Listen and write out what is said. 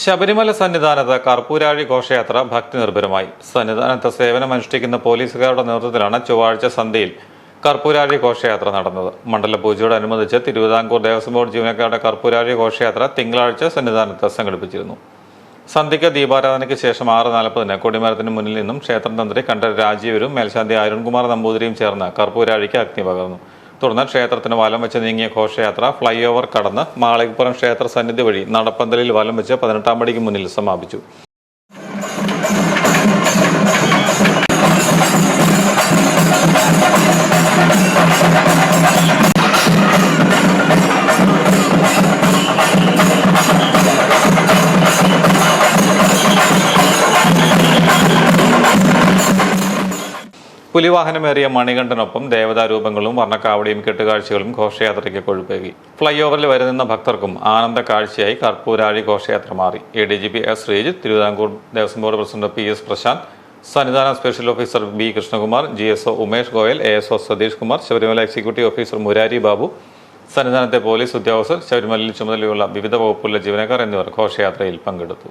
ശബരിമല സന്നിധാനത്ത് കർപ്പൂരാഴി ഘോഷയാത്ര ഭക്തി നിർഭരമായി. സന്നിധാനത്ത് സേവനമനുഷ്ഠിക്കുന്ന പോലീസുകാരുടെ നേതൃത്വത്തിലാണ് ചൊവ്വാഴ്ച സന്ധ്യയിൽ കർപ്പൂരാഴി ഘോഷയാത്ര നടന്നത്. മണ്ഡലപൂജയോടനുബന്ധിച്ച് തിരുവിതാംകൂർ ദേവസ്വം ബോർഡ് ജീവനക്കാരുടെ കർപ്പൂരാഴി ഘോഷയാത്ര തിങ്കളാഴ്ച സന്നിധാനത്ത് സംഘടിപ്പിച്ചിരുന്നു. സന്ധ്യയ്ക്ക് ദീപാരാധനയ്ക്ക് ശേഷം 6:40 കൊടിമരത്തിന് മുന്നിൽ നിന്നും ക്ഷേത്രം തന്ത്രി കണ്ഠരര് രാജീവരും മേൽശാന്തി അരുൺകുമാർ നമ്പൂതിരിയും ചേർന്ന് കർപ്പൂരാഴിക്ക് അഗ്നി പകർന്നു. തുടർന്ന് ക്ഷേത്രത്തിന് വലം വെച്ച് നീങ്ങിയ ഘോഷയാത്ര ഫ്ലൈ ഓവർ കടന്ന് മാളികപ്പുറം ക്ഷേത്ര സന്നിധി വഴി നടപ്പന്തലിൽ വലം വെച്ച് 18-ാം പടിക്ക് മുന്നിൽ സമാപിച്ചു. പുലിവാഹനമേറിയ മണികണ്ഠനൊപ്പം ദേവതാരൂപങ്ങളും വർണ്ണക്കാവടിയും കെട്ടുകാഴ്ചകളും ഘോഷയാത്രയ്ക്ക് കൊഴുപ്പേകി. ഫ്ലൈ ഓവറിൽ വരുന്ന ഭക്തർക്കും ആനന്ദ കാഴ്ചയായി കർപ്പൂരാഴി ഘോഷയാത്ര മാറി. ADGP S. Sreejith, Thiruvithamkoor Devaswom board president PS. Prasanth, സന്നിധാന special officer B. Krishnakumar, GSO Umesh Goyal, ASO Satheesh Kumar, Sabarimala executive officer Murari Babu, സന്നിധാനത്തെ പോലീസ് ഉദ്യോഗസ്ഥർ, ശബരിമലയിൽ ചുമതലയുള്ള വിവിധ വകുപ്പുകളിലെ ജീവനക്കാർ എന്നിവർ ഘോഷയാത്രയിൽ പങ്കെടുത്തു.